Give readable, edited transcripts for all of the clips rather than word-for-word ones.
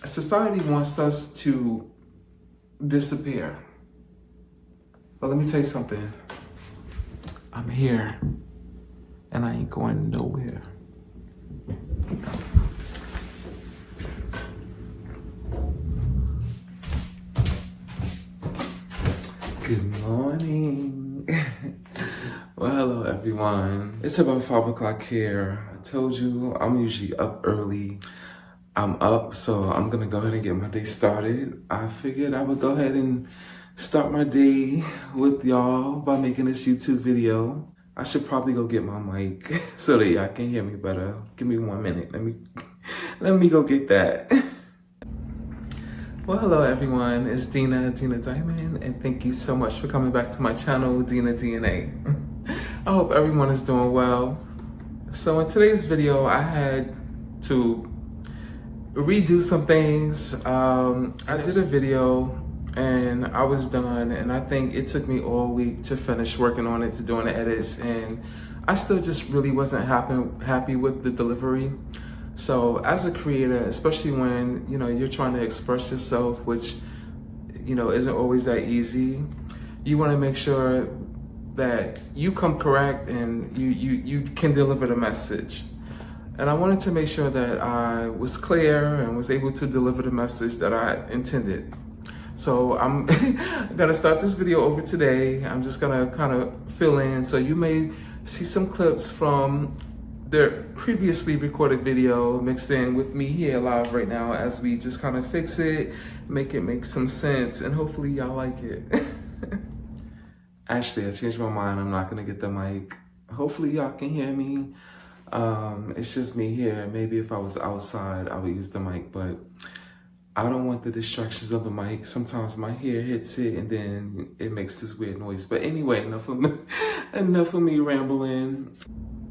society wants us to disappear. But let me tell you something. I'm here and I ain't going nowhere. Good morning. Well, hello everyone. It's about 5 o'clock here. I told you I'm usually up early. I'm up, so I'm gonna go ahead and get my day started. I figured I would go ahead and start my day with y'all by making this YouTube video. I should probably go get my mic so that y'all can hear me better. Give me 1 minute. Let me go get that. Well, hello everyone. It's Deena Diamond, and thank you so much for coming back to my channel, Deena DNA. I hope everyone is doing well. So in today's video, I had to redo some things. I did a video and I was done, and I think it took me all week to finish working on it, to doing the edits, and I still just really wasn't happy with the delivery. So as a creator, especially when you're trying to express yourself, which isn't always that easy, you want to make sure that you come correct and you can deliver the message. And I wanted to make sure that I was clear and was able to deliver the message that I intended. So I'm gonna start this video over today. I'm just gonna kind of fill in. So you may see some clips from the previously recorded video mixed in with me here live right now as we just kind of fix it, make it make some sense, and hopefully y'all like it. Actually, I changed my mind. I'm not gonna get the mic. Hopefully y'all can hear me. It's just me here. Maybe if I was outside, I would use the mic, but I don't want the distractions of the mic. Sometimes my hair hits it and then it makes this weird noise. But anyway, enough of me rambling.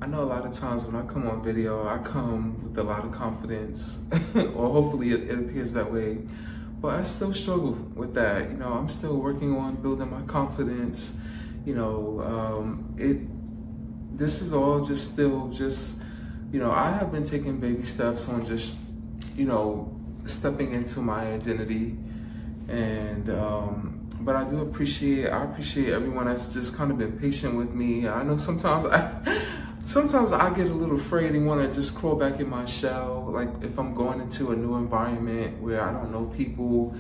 I know a lot of times when I come on video, I come with a lot of confidence, or hopefully it appears that way. But I still struggle with that. I'm still working on building my confidence. This is all just still I have been taking baby steps on just, stepping into my identity. And, but I appreciate everyone that's just kind of been patient with me. I know sometimes I get a little afraid and want to just crawl back in my shell. Like if I'm going into a new environment where I don't know people,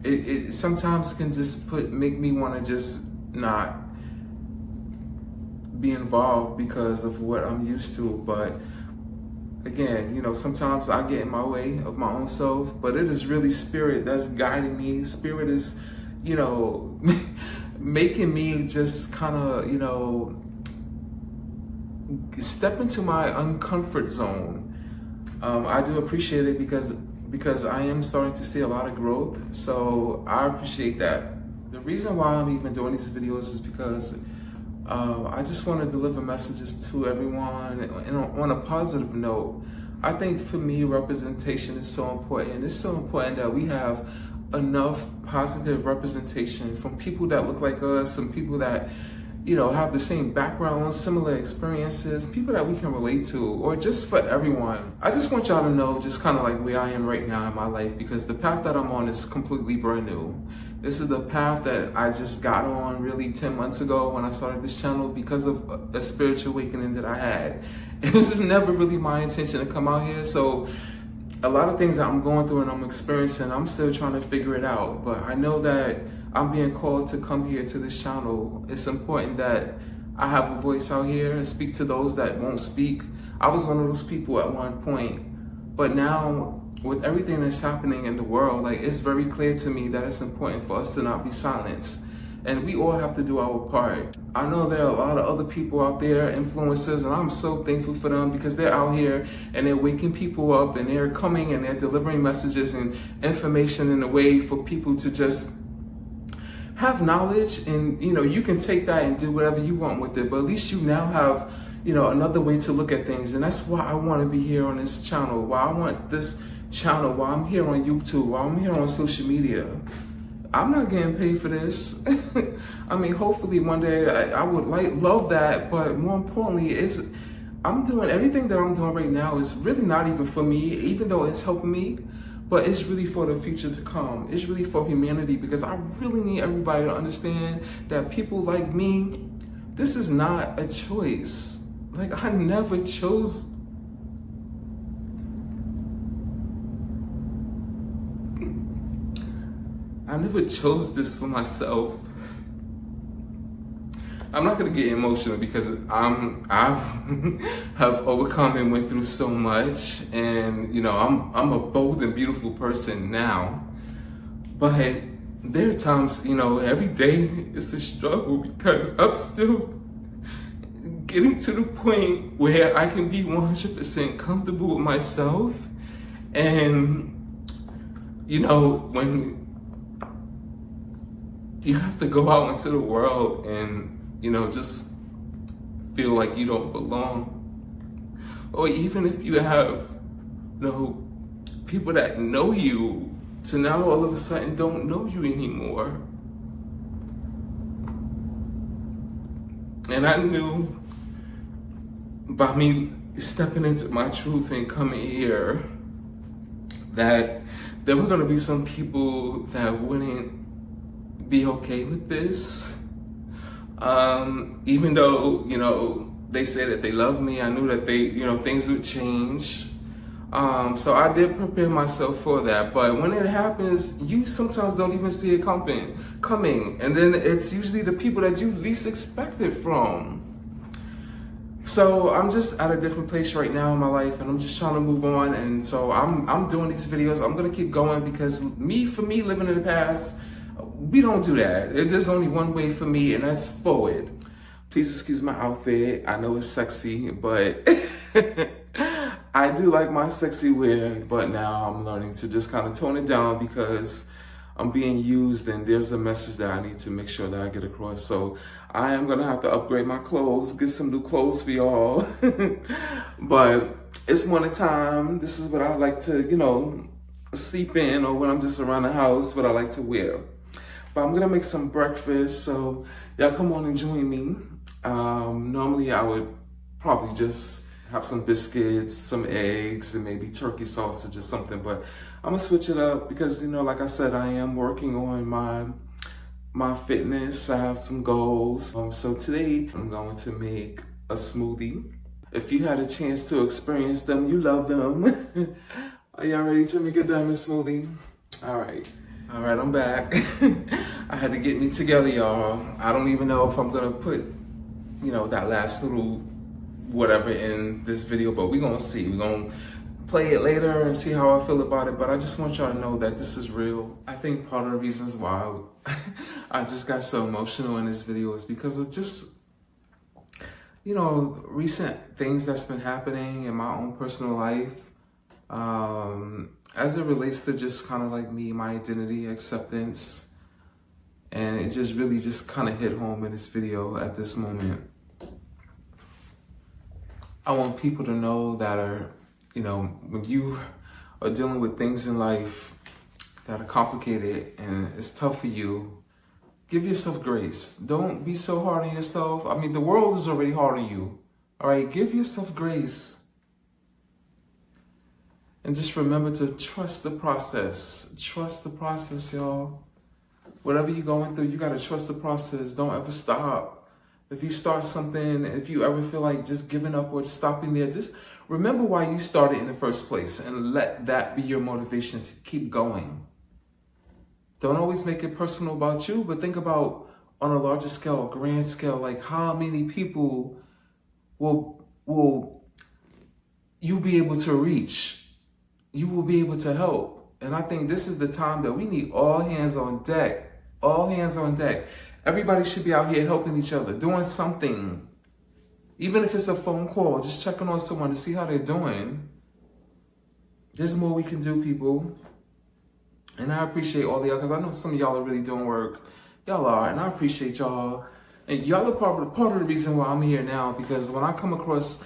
it sometimes can just make me want to just not be involved because of what I'm used to. But again, sometimes I get in my way of my own self, but it is really spirit that's guiding me. Spirit is, making me just kind of, step into my uncomfort zone. I do appreciate it because I am starting to see a lot of growth. So I appreciate that. The reason why I'm even doing these videos is because I just want to deliver messages to everyone and on a positive note. I think for me, representation is so important. It's so important that we have enough positive representation from people that look like us, some people that have the same backgrounds, similar experiences, people that we can relate to, or just for everyone. I just want y'all to know just kind of like where I am right now in my life, because the path that I'm on is completely brand new. This is the path that I just got on really 10 months ago when I started this channel because of a spiritual awakening that I had. It was never really my intention to come out here. So a lot of things that I'm going through and I'm experiencing, I'm still trying to figure it out. But I know that I'm being called to come here to this channel. It's important that I have a voice out here and speak to those that won't speak. I was one of those people at one point, but now with everything that's happening in the world, like it's very clear to me that it's important for us to not be silenced. And we all have to do our part. I know there are a lot of other people out there, influencers, and I'm so thankful for them because they're out here and they're waking people up and they're coming and they're delivering messages and information in a way for people to just have knowledge. And you can take that and do whatever you want with it, but at least you now have another way to look at things. And that's why I want to be here on this channel, why I want this channel, why I'm here on YouTube, why I'm here on social media. I'm not getting paid for this. I mean, hopefully one day I would love that, but more importantly, I'm doing everything that I'm doing right now is really not even for me, even though it's helping me, but it's really for the future to come. It's really for humanity, because I really need everybody to understand that people like me, this is not a choice. Like, I never chose. I never chose this for myself. I'm not gonna get emotional because I've have overcome and went through so much, and you know I'm a bold and beautiful person now. But there are times, you know, every day it's a struggle because I'm still getting to the point where I can be 100% comfortable with myself, and you know, when you have to go out into the world and, you know, just feel like you don't belong. Or even if you have, you know, people that know you, to now all of a sudden don't know you anymore. And I knew by me stepping into my truth and coming here that there were gonna be some people that wouldn't be okay with this. Even though, you know, they say that they love me, I knew that they, you know, things would change. So I did prepare myself for that. But when it happens, you sometimes don't even see it coming. And then it's usually the people that you least expect it from. So I'm just at a different place right now in my life, and I'm just trying to move on. And so I'm doing these videos. I'm gonna keep going because for me living in the past, we don't do that. There's only one way for me, and that's forward. Please excuse my outfit. I know it's sexy, but I do like my sexy wear, but now I'm learning to just kind of tone it down because I'm being used and there's a message that I need to make sure that I get across. So I am gonna have to upgrade my clothes, get some new clothes for y'all. But it's winter time. This is what I like to, you know, sleep in, or when I'm just around the house, what I like to wear. But I'm gonna make some breakfast, so y'all come on and join me. Normally I would probably just have some biscuits, some eggs, and maybe turkey sausage or something, but I'm gonna switch it up because, you know, like I said, I am working on my fitness. I have some goals. So today I'm going to make a smoothie. If you had a chance to experience them, you love them. Are y'all ready to make a diamond smoothie? All right, I'm back. I had to get me together, y'all. I don't even know if I'm gonna put, you know, that last little whatever in this video, but we're gonna see. We're gonna play it later and see how I feel about it, but I just want y'all to know that this is real. I think part of the reasons why I just got so emotional in this video is because of just, you know, recent things that's been happening in my own personal life. As it relates to just kind of like me, my identity, acceptance, and it just really just kind of hit home in this video at this moment. I want people to know that you know, when you are dealing with things in life that are complicated and it's tough for you, give yourself grace. Don't be so hard on yourself. I mean, the world is already hard on you. All right, give yourself grace. And just remember to trust the process. Trust the process, y'all. Whatever you're going through, you gotta trust the process. Don't ever stop. If you start something, if you ever feel like just giving up or just stopping there, just remember why you started in the first place and let that be your motivation to keep going. Don't always make it personal about you, but think about on a larger scale, grand scale, like how many people will you be able to reach? You will be able to help. And I think this is the time that we need all hands on deck. All hands on deck. Everybody should be out here helping each other, doing something. Even if it's a phone call, just checking on someone to see how they're doing. There's more we can do, people. And I appreciate all of y'all, because I know some of y'all are really doing work. Y'all are, and I appreciate y'all. And y'all are part of the reason why I'm here now, because when I come across,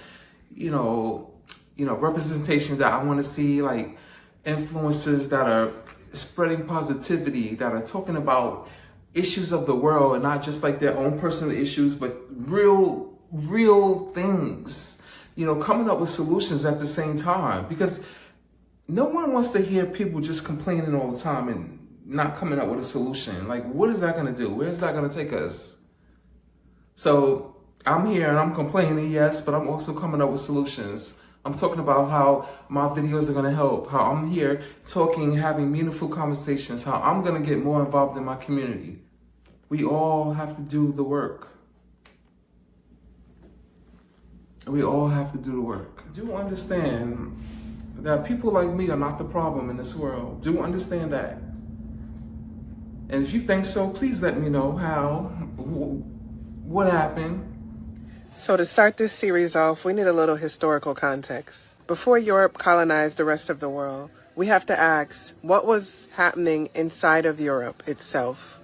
you know, representation that I want to see, like influencers that are spreading positivity, that are talking about issues of the world and not just like their own personal issues, but real things coming up with solutions at the same time. Because no one wants to hear people just complaining all the time and not coming up with a solution. Like, what is that going to do? Where is that going to take us? So I'm here and I'm complaining, yes, but I'm also coming up with solutions. I'm talking about how my videos are going to help, how I'm here talking, having meaningful conversations, how I'm going to get more involved in my community. We all have to do the work. We all have to do the work. Do understand that people like me are not the problem in this world. Do understand that. And if you think so, please let me know how, what happened. So to start this series off, we need a little historical context. Before Europe colonized the rest of the world, we have to ask what was happening inside of Europe itself.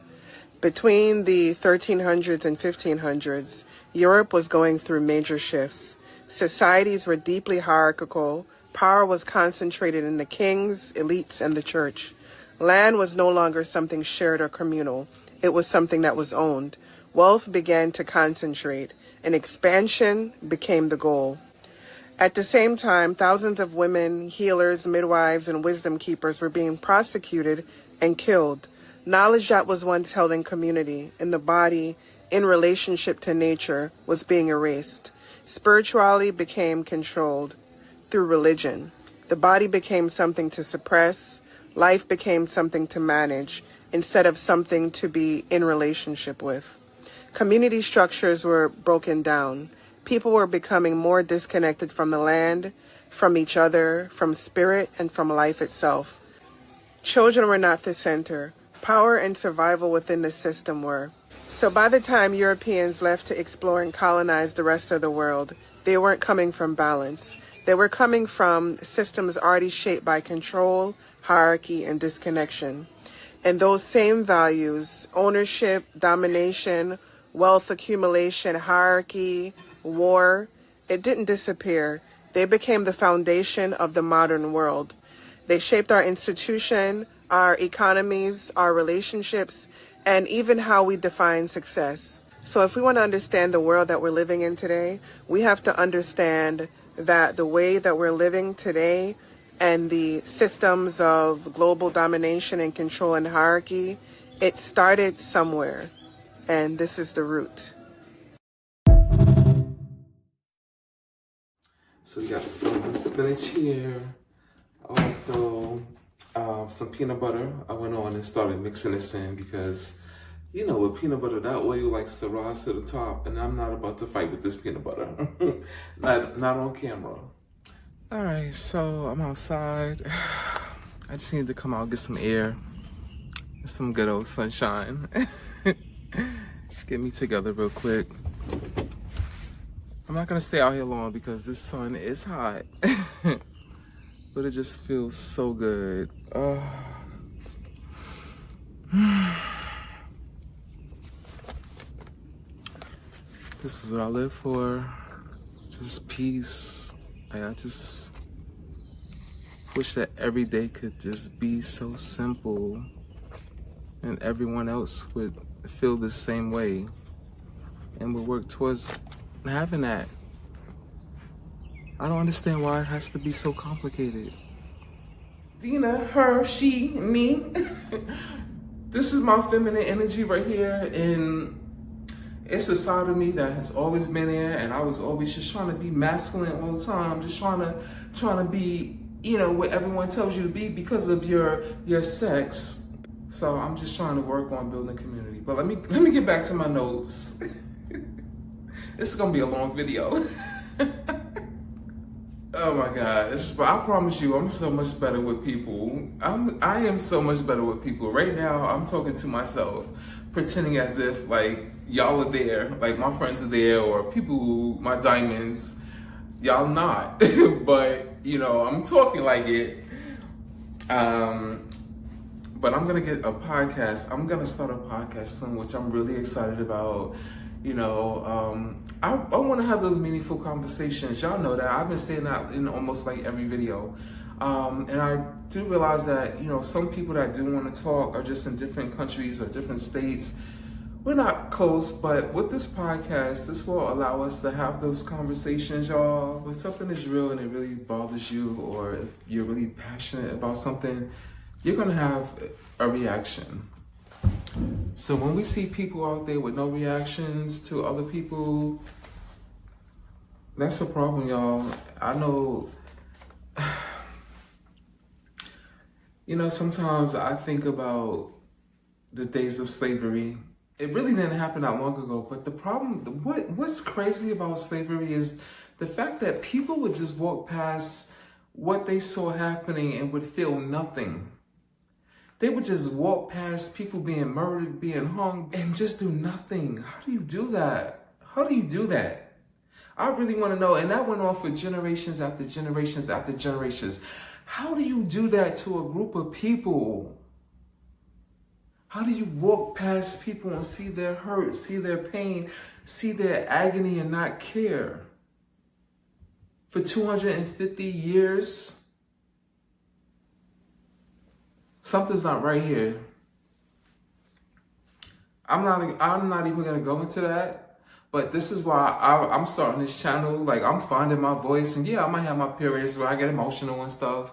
Between the 1300s and 1500s, Europe was going through major shifts. Societies were deeply hierarchical. Power was concentrated in the kings, elites, and the church. Land was no longer something shared or communal. It was something that was owned. Wealth began to concentrate, and expansion became the goal. At the same time, thousands of women, healers, midwives, and wisdom keepers were being prosecuted and killed. Knowledge that was once held in community, in the body, in relationship to nature, was being erased. Spirituality became controlled through religion. The body became something to suppress. Life became something to manage instead of something to be in relationship with. Community structures were broken down. People were becoming more disconnected from the land, from each other, from spirit, and from life itself. Children were not the center. Power and survival within the system were. So by the time Europeans left to explore and colonize the rest of the world, they weren't coming from balance. They were coming from systems already shaped by control, hierarchy, and disconnection. And those same values, ownership, domination, wealth accumulation, hierarchy, war, it didn't disappear. They became the foundation of the modern world. They shaped our institution, our economies, our relationships, and even how we define success. So if we want to understand the world that we're living in today, we have to understand that the way that we're living today and the systems of global domination and control and hierarchy, it started somewhere, and this is the root. So we got some spinach here, also some peanut butter. I went on and started mixing this in because, with peanut butter, that oil likes to rise to the top, and I'm not about to fight with this peanut butter. not on camera. All right, so I'm outside. I just need to come out, get some air, some good old sunshine. Get me together real quick. I'm not gonna stay out here long because this sun is hot, but it just feels so good. This is what I live for, just peace. I just wish that every day could just be so simple and everyone else would feel the same way and would work towards having that. I don't understand why it has to be so complicated. Deena, her, she, me. This is my feminine energy right here, and it's a side of me that has always been there, and I was always just trying to be masculine all the time, just trying to be, what everyone tells you to be because of your sex. So I'm just trying to work on building community. But let me get back to my notes. This is gonna be a long video. Oh my gosh, but I promise you, I'm so much better with people. I am so much better with people. Right now, I'm talking to myself, pretending as if like y'all are there, like my friends are there, or people, my diamonds. Y'all not, but I'm talking like it. But I'm gonna get a podcast. I'm gonna start a podcast soon, which I'm really excited about. I want to have those meaningful conversations. Y'all know that I've been saying that in almost like every video. And I do realize that, some people that do want to talk are just in different countries or different states we're not close, but with this podcast, this will allow us to have those conversations, y'all. When something is real and it really bothers you, or if you're really passionate about something, you're gonna have a reaction. So when we see people out there with no reactions to other people, that's a problem, y'all. I know, sometimes I think about the days of slavery. It really didn't happen that long ago, but the problem, what's crazy about slavery is the fact that people would just walk past what they saw happening and would feel nothing. They would just walk past people being murdered, being hung, and just do nothing. How do you do that? How do you do that? I really want to know. And that went on for generations after generations after generations. How do you do that to a group of people? How do you walk past people and see their hurt, see their pain, see their agony and not care? For 250 years? Something's not right here. I'm not even gonna go into that, but this is why I'm starting this channel. Like, I'm finding my voice, and yeah, I might have my periods where I get emotional and stuff.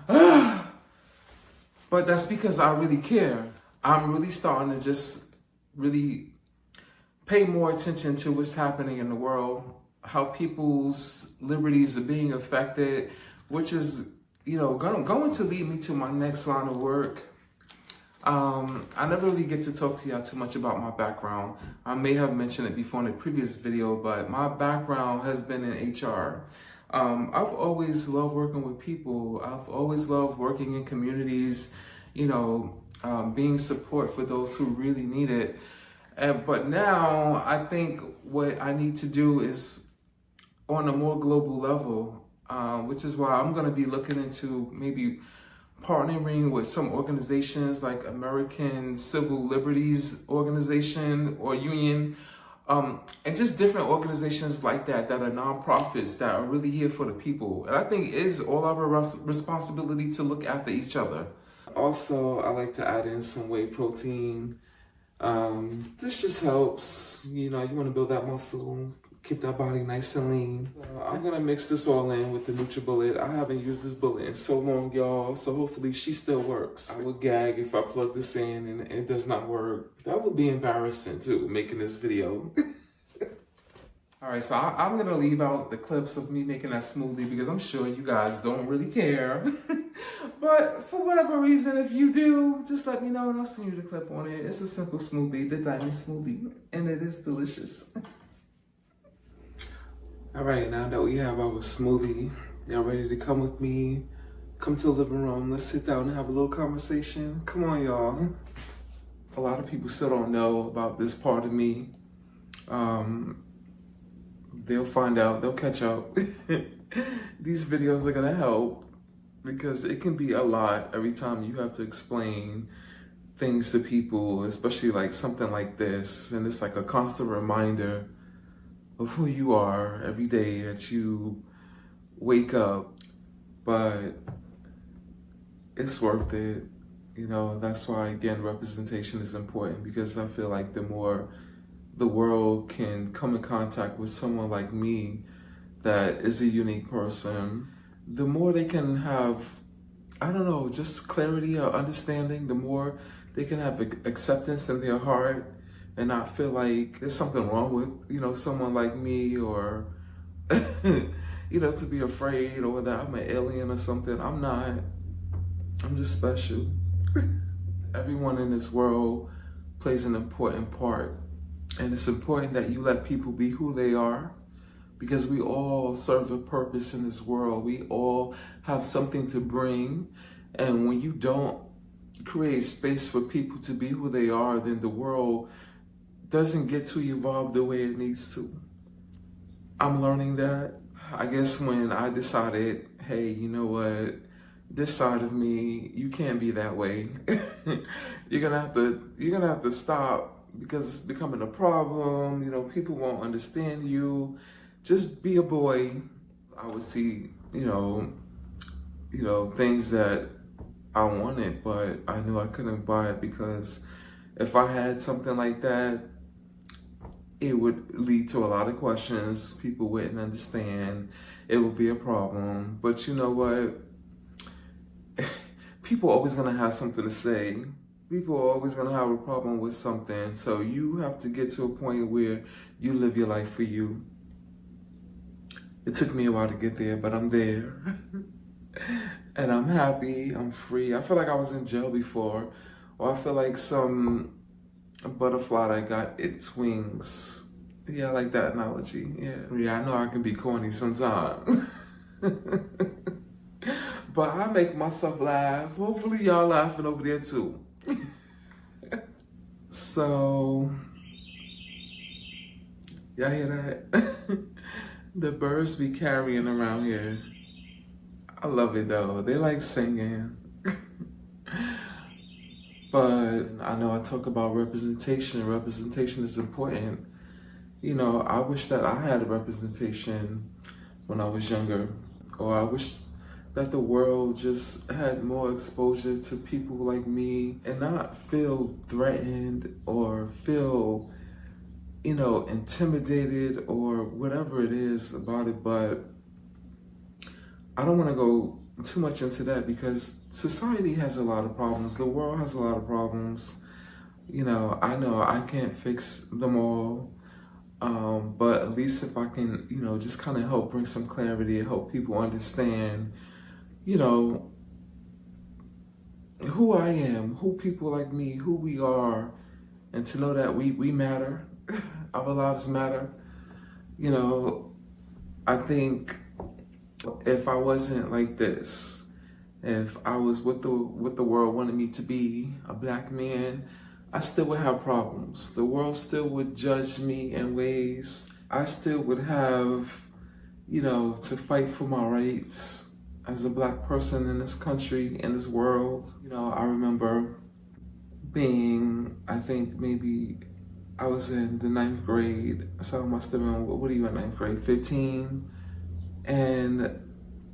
But that's because I really care. I'm really starting to just really pay more attention to what's happening in the world, how people's liberties are being affected, which is, going to lead me to my next line of work. I never really get to talk to y'all too much about my background. I may have mentioned it before in a previous video, but my background has been in HR. I've always loved working with people. I've always loved working in communities, being support for those who really need it. But now I think what I need to do is on a more global level, which is why I'm going to be looking into maybe partnering with some organizations like American Civil Liberties Organization or Union, and just different organizations like that are nonprofits that are really here for the people. And I think it is all our responsibility to look after each other. Also, I like to add in some whey protein. This just helps, you want to build that muscle, keep that body nice and lean. I'm gonna mix this all in with the NutriBullet. I haven't used this bullet in so long, y'all, so hopefully she still works. I would gag if I plug this in and it does not work. That would be embarrassing too, making this video. All right, so I'm gonna leave out the clips of me making that smoothie because I'm sure you guys don't really care. But for whatever reason, if you do, just let me know and I'll send you the clip on it. It's a simple smoothie, the diamond smoothie, and it is delicious. All right, now that we have our smoothie, y'all ready to come with me? Come to the living room. Let's sit down and have a little conversation. Come on, y'all. A lot of people still don't know about this part of me. They'll find out. They'll catch up. These videos are going to help because it can be a lot every time you have to explain things to people, especially like something like this. And it's like a constant reminder of who you are every day that you wake up, but it's worth it. That's why, again, representation is important, because I feel like the more the world can come in contact with someone like me that is a unique person, the more they can have, just clarity or understanding, the more they can have acceptance in their heart and not feel like there's something wrong with, someone like me, or, to be afraid or that I'm an alien or something. I'm not. I'm just special. Everyone in this world plays an important part. And it's important that you let people be who they are, because we all serve a purpose in this world. We all have something to bring. And when you don't create space for people to be who they are, then the world doesn't get to evolve the way it needs to. I'm learning that. I guess when I decided, hey, you know what? This side of me, you can't be that way. You're gonna have to stop, because it's becoming a problem. People won't understand you. Just be a boy. I would see, things that I wanted, but I knew I couldn't buy it because If I had something like that, it would lead to a lot of questions. People wouldn't understand. It would be a problem. But you know what? People are always going to have something to say. People are always going to have a problem with something. So you have to get to a point where you live your life for you. It took me a while to get there, but I'm there. And I'm happy. I'm free. I feel like I was in jail before. Or I feel like some butterfly that got its wings. Yeah, I like that analogy. Yeah, I know I can be corny sometimes. But I make myself laugh. Hopefully y'all laughing over there too. So, y'all hear that? The birds be carrying around here. I love it though. They like singing. But I know I talk about representation. Representation is important. You know, I wish that I had a representation when I was younger. Or I wish that the world just had more exposure to people like me and not feel threatened or feel, intimidated or whatever it is about it. But I don't want to go too much into that because society has a lot of problems. The world has a lot of problems. I know I can't fix them all. But at least if I can, just kind of help bring some clarity and help people understand, who I am, who people like me, who we are, and to know that we matter, our lives matter. I think if I wasn't like this, if I was what the world wanted me to be, a black man, I still would have problems. The world still would judge me in ways. I still would have, to fight for my rights as a black person in this country, in this world. I remember being, I think maybe I was in the 9th grade. So I must have been, what are you in 9th grade? 15. And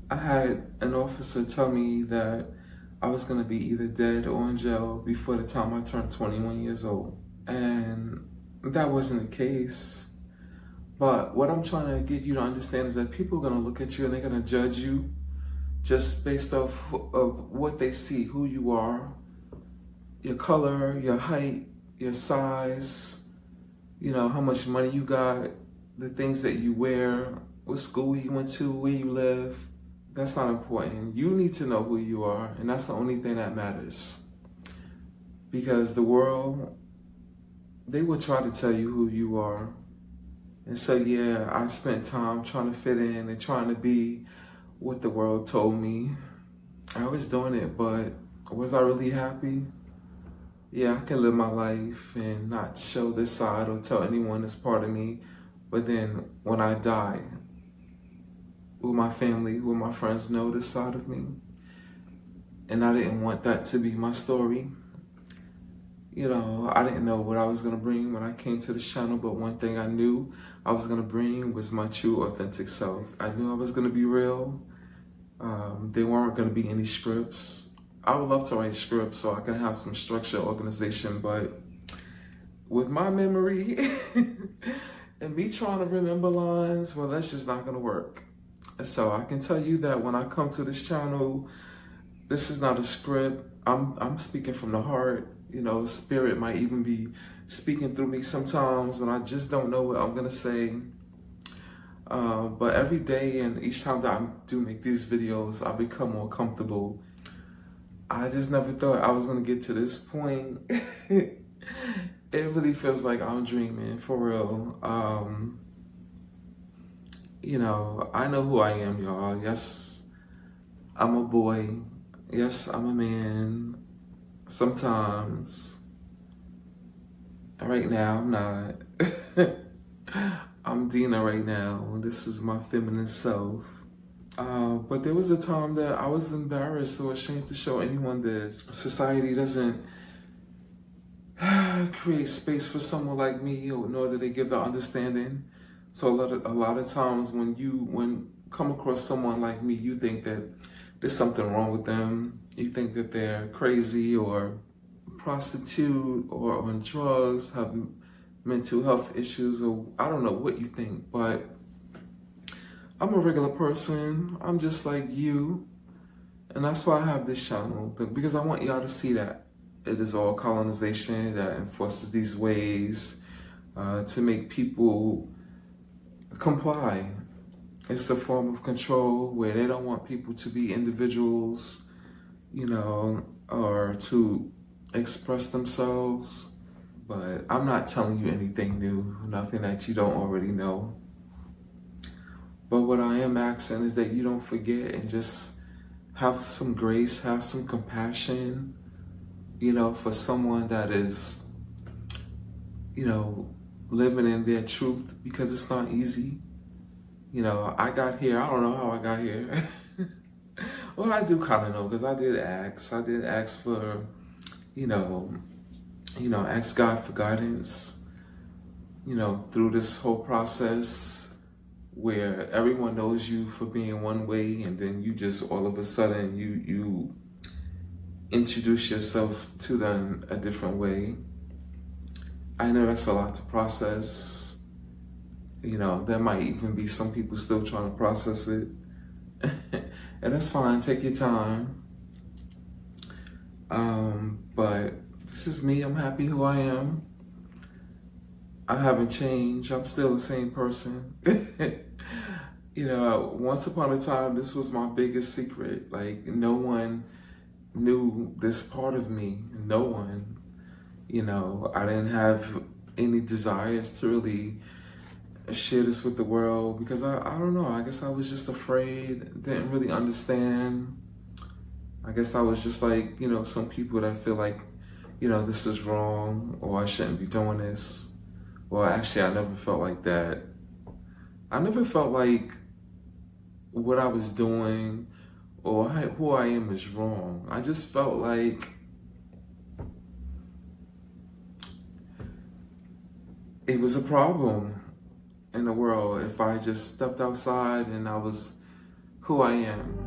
I had an officer tell me that I was going to be either dead or in jail before the time I turned 21 years old. And that wasn't the case. But what I'm trying to get you to understand is that people are going to look at you and they're going to judge you just based off of what they see, who you are, your color, your height, your size, how much money you got, the things that you wear, what school you went to, where you live. That's not important. You need to know who you are, and that's the only thing that matters. Because the world, they will try to tell you who you are. And so, yeah, I spent time trying to fit in and trying to be what the world told me. I was doing it, but was I really happy? Yeah, I can live my life and not show this side or tell anyone this part of me. But then when I die, will my family, will my friends know this side of me? And I didn't want that to be my story. I didn't know what I was going to bring when I came to this channel, but one thing I knew I was going to bring was my true, authentic self. I knew I was going to be real. There weren't going to be any scripts. I would love to write scripts so I can have some structure, organization, but with my memory and me trying to remember lines, well, that's just not going to work. So I can tell you that when I come to this channel, this is not a script. I'm speaking from the heart. Spirit might even be speaking through me sometimes when I just don't know what I'm gonna say. But every day and each time that I do make these videos, I become more comfortable. I just never thought I was gonna get to this point. It really feels like I'm dreaming, for real. I know who I am, y'all. Yes, I'm a boy. Yes, I'm a man. Sometimes. Right now, I'm not. I'm Deena right now. This is my feminine self. But there was a time that I was embarrassed or ashamed to show anyone this. Society doesn't create space for someone like me, nor do they give the understanding. So a lot of times when you come across someone like me, you think that there's something wrong with them. You think that they're crazy or prostitute or on drugs, have mental health issues, or I don't know what you think, but I'm a regular person. I'm just like you. And that's why I have this channel, because I want y'all to see that it is all colonization that enforces these ways to make people comply. It's a form of control where they don't want people to be individuals, you know, or to express themselves. But I'm not telling you anything new, nothing that you don't already know. But what I am asking is that you don't forget and just have some grace, have some compassion, you know, for someone that is, you know, living in their truth, because it's not easy. You know, I got here, I don't know how I got here. Well, I do kind of know, because I did ask for, you know, ask God for guidance, you know, through this whole process where everyone knows you for being one way, and then you just all of a sudden you introduce yourself to them a different way. I know that's a lot to process. You know, there might even be some people still trying to process it. And that's fine, take your time. But this is me, I'm happy who I am. I haven't changed, I'm still the same person. You know, once upon a time, this was my biggest secret. Like, no one knew this part of me, no one. You know, I didn't have any desires to really share this with the world, because I don't know, I guess I was just afraid, didn't really understand. I guess I was just like, you know, some people that feel like, you know, this is wrong, or I shouldn't be doing this. Well, actually, I never felt like that. I never felt like what I was doing or who I am is wrong. I just felt like it was a problem in the world if I just stepped outside and I was who I am.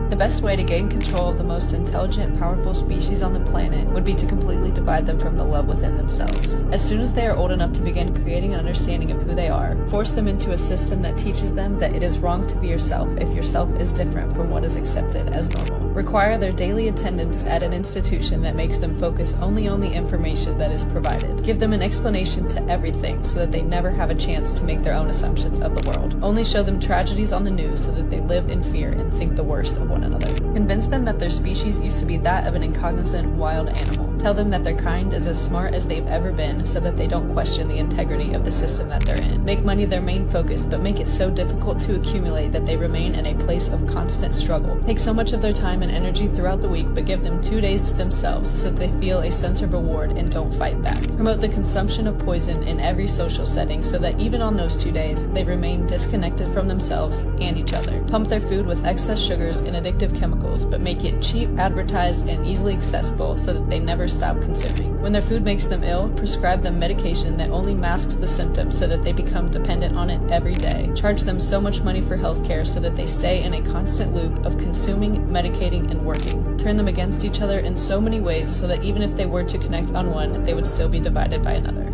The best way to gain control of the most intelligent, powerful species on the planet would be to completely divide them from the love within themselves. As soon as they are old enough to begin creating an understanding of who they are, force them into a system that teaches them that it is wrong to be yourself if yourself is different from what is accepted as normal. Require their daily attendance at an institution that makes them focus only on the information that is provided. Give them an explanation to everything so that they never have a chance to make their own assumptions of the world. Only show them tragedies on the news so that they live in fear and think the worst of one another. Convince them that their species used to be that of an incognizant wild animal. Tell them that their kind is as smart as they've ever been so that they don't question the integrity of the system that they're in. Make money their main focus, but make it so difficult to accumulate that they remain in a place of constant struggle. Take so much of their time and energy throughout the week, but give them 2 days to themselves so that they feel a sense of reward and don't fight back. Promote the consumption of poison in every social setting so that even on those 2 days, they remain disconnected from themselves and each other. Pump their food with excess sugars and addictive chemicals, but make it cheap, advertised, and easily accessible so that they never stop consuming. When their food makes them ill, prescribe them medication that only masks the symptoms so that they become dependent on it every day. Charge them so much money for healthcare so that they stay in a constant loop of consuming, medicating, and working. Turn them against each other in so many ways so that even if they were to connect on one, they would still be divided by another.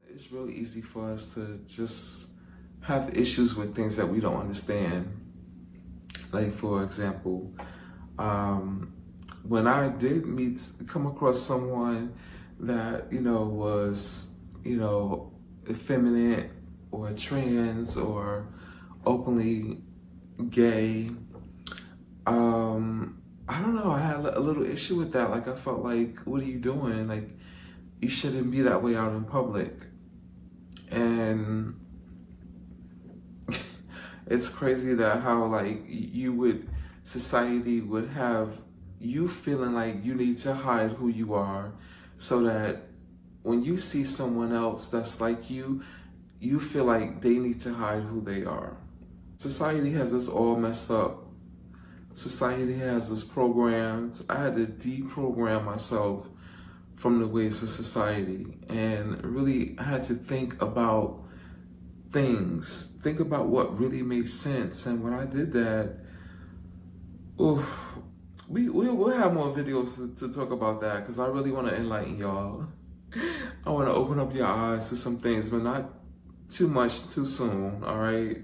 It's really easy for us to just have issues with things that we don't understand. Like, for example, when I did come across someone that, you know, was, you know, effeminate or trans or openly gay, I don't know, I had a little issue with that. Like, I felt like, what are you doing? Like, you shouldn't be that way out in public. And it's crazy that how, like, society would have you feeling like you need to hide who you are so that when you see someone else that's like you, you feel like they need to hide who they are. Society has us all messed up. Society has us programmed. I had to deprogram myself from the ways of society, and really I had to think about things, think about what really makes sense. And when I did that, Oof. We'll have more videos to talk about that because I really want to enlighten y'all. I want to open up your eyes to some things, but not too much too soon, all right?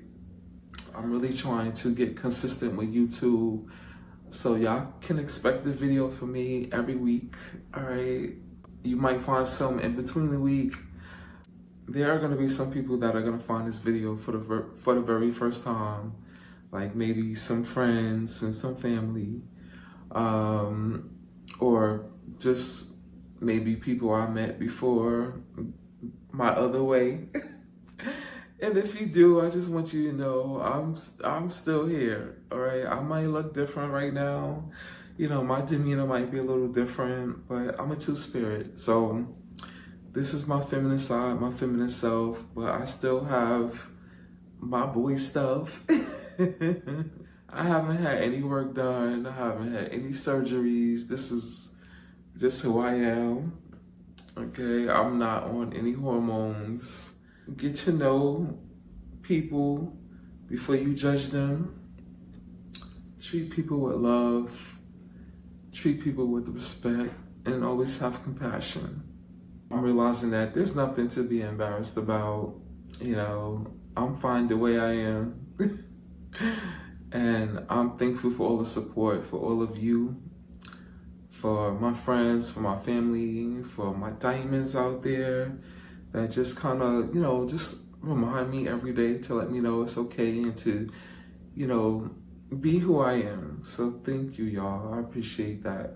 I'm really trying to get consistent with YouTube, so y'all can expect the video from me every week, all right? You might find some in between the week. There are going to be some people that are going to find this video for the very first time, like maybe some friends and some family, or just maybe people I met before my other way. And if you do, I just want you to know I'm still here, all right? I might look different right now. You know, my demeanor might be a little different, but I'm a two-spirit. So this is my feminine side, my feminine self, but I still have my boy stuff. I haven't had any work done. I haven't had any surgeries. This is just who I am, okay? I'm not on any hormones. Get to know people before you judge them. Treat people with love. Treat people with respect, and always have compassion. I'm realizing that there's nothing to be embarrassed about. You know, I'm fine the way I am. And I'm thankful for all the support, for all of you, for my friends, for my family, for my diamonds out there that just kind of, you know, just remind me every day to let me know it's okay and to, you know, be who I am. So thank you, y'all. I appreciate that.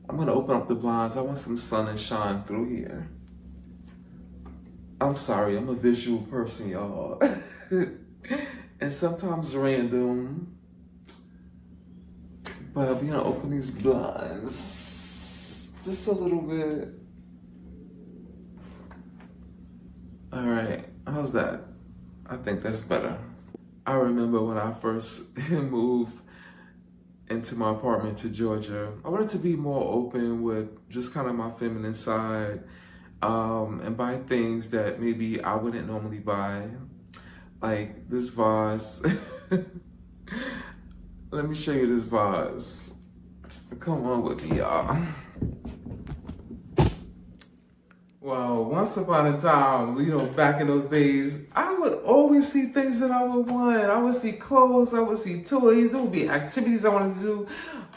I'm going to open up the blinds. I want some sun and shine through here. I'm sorry, I'm a visual person, y'all. And sometimes random. But I'm going to open these blinds just a little bit. All right, how's that? I think that's better. I remember when I first moved into my apartment to Georgia, I wanted to be more open with just kind of my feminine side, and buy things that maybe I wouldn't normally buy, like this vase. Let me show you this vase. Come on with me, y'all. Well, once upon a time, you know, back in those days, I would always see things that I would want. I would see clothes, I would see toys, there would be activities I wanted to do,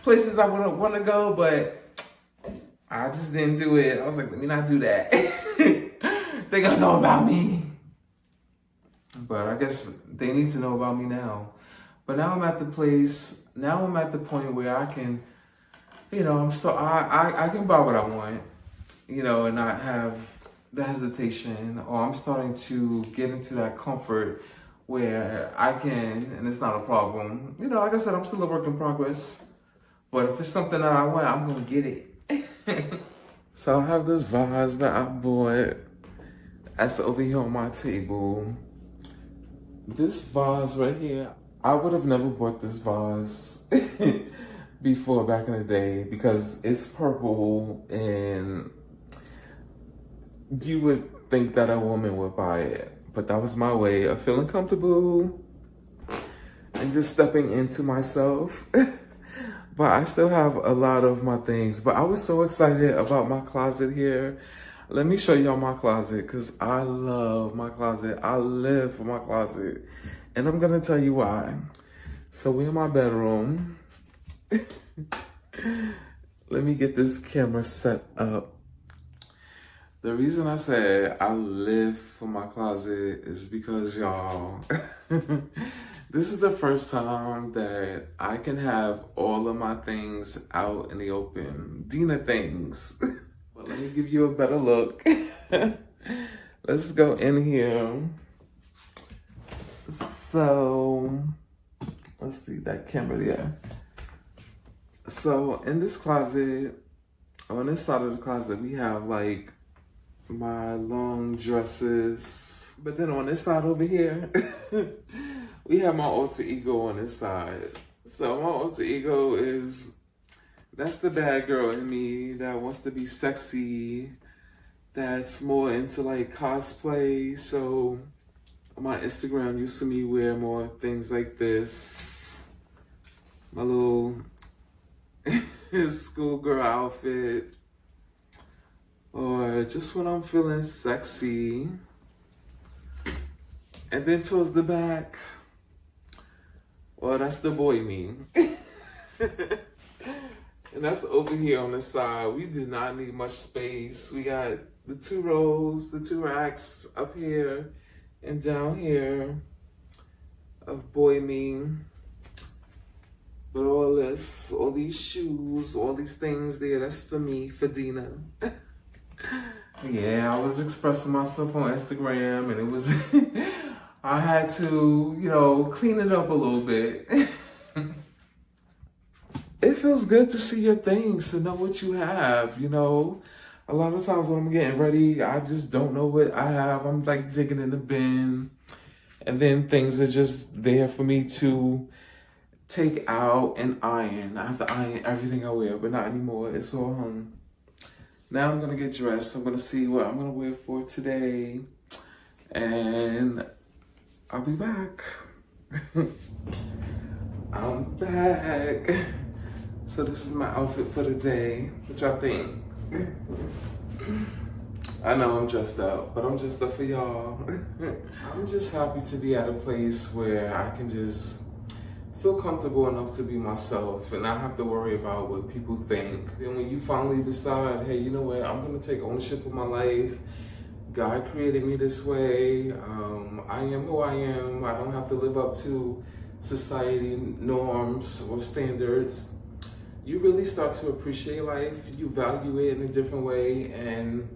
places I would want to go, but I just didn't do it. I was like, let me not do that. They gonna know about me. But I guess they need to know about me now. But now I'm at the point where I can, you know, I can buy what I want, you know, and not have the hesitation, or I'm starting to get into that comfort where I can, and it's not a problem. You know, like I said, I'm still a work in progress, but if it's something that I want, I'm gonna get it. So I have this vase that I bought that's over here on my table. This vase right here, I would have never bought this vase before back in the day because it's purple and you would think that a woman would buy it. But that was my way of feeling comfortable and just stepping into myself. But I still have a lot of my things. But I was so excited about my closet here. Let me show y'all my closet because I love my closet. I live for my closet. And I'm going to tell you why. So we're in my bedroom. Let me get this camera set up. The reason I said I live for my closet is because, y'all, this is the first time that I can have all of my things out in the open. Deena things. But let me give you a better look. Let's go in here. So, let's see that camera there. So, in this closet, on this side of the closet, we have like my long dresses. But then on this side over here, we have my alter ego on this side. So my alter ego that's the bad girl in me that wants to be sexy, that's more into like cosplay. So on my Instagram, you see me wear more things like this. my little schoolgirl outfit, or just when I'm feeling sexy. And then towards the back, well, that's the boy me. And that's over here on the side. We do not need much space. We got the 2 rows, the 2 racks up here and down here of boy me. But all this, all these shoes, all these things there, that's for me, for Deena. Yeah, I was expressing myself on Instagram, and it was, I had to, you know, clean it up a little bit. It feels good to see your things, to know what you have, you know. A lot of times when I'm getting ready, I just don't know what I have. I'm like digging in the bin, and then things are just there for me to take out and iron. I have to iron everything I wear, but not anymore. It's all hung. Now I'm gonna get dressed. I'm gonna see what I'm gonna wear for today, and I'll be back. I'm back. So this is my outfit for the day. What y'all think? I know I'm dressed up, but I'm dressed up for y'all. I'm just happy to be at a place where I can just feel comfortable enough to be myself and not have to worry about what people think. Then when you finally decide, hey, you know what, I'm gonna take ownership of my life. God created me this way. I am who I am. I don't have to live up to society norms or standards. You really start to appreciate life. You value it in a different way, and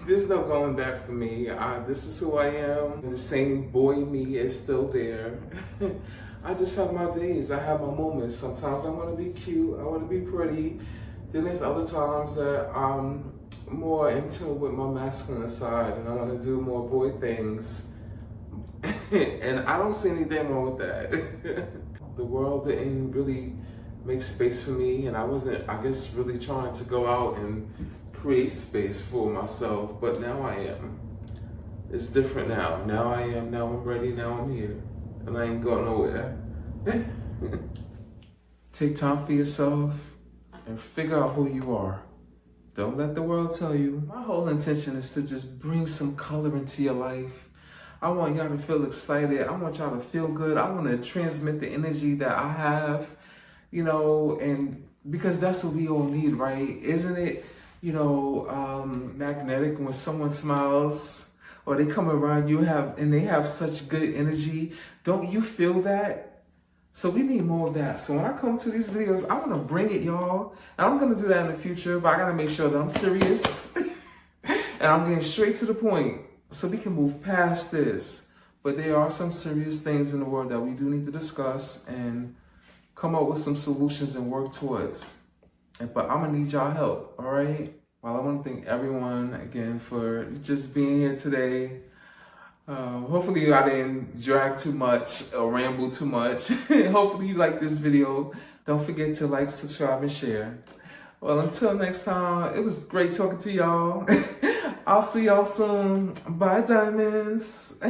there's no going back for me. This is who I am. The same boy me is still there. I just have my days. I have my moments. Sometimes I want to be cute. I want to be pretty. Then there's other times that I'm more in tune with my masculine side, and I want to do more boy things. And I don't see anything wrong with that. The world didn't really make space for me, and I wasn't, I guess, really trying to go out and create space for myself, but now I am. It's different now. Now I am, now I'm ready, now I'm here, and I ain't going nowhere. Take time for yourself and figure out who you are. Don't let the world tell you. My whole intention is to just bring some color into your life. I want y'all to feel excited. I want y'all to feel good. I want to transmit the energy that I have, you know, and because that's what we all need, right? Isn't it, you know, magnetic when someone smiles or they come around you and they have such good energy? Don't you feel that? So we need more of that. So when I come to these videos, I want to bring it, y'all. And I'm going to do that in the future, but I got to make sure that I'm serious and I'm getting straight to the point so we can move past this. But there are some serious things in the world that we do need to discuss and come up with some solutions and work towards. But I'm gonna need y'all help, all right? Well, I want to thank everyone again for just being here today. Hopefully I didn't drag too much or ramble too much. Hopefully you like this video. Don't forget to like, subscribe, and share. Well, until next time, it was great talking to y'all. I'll see y'all soon. Bye, diamonds.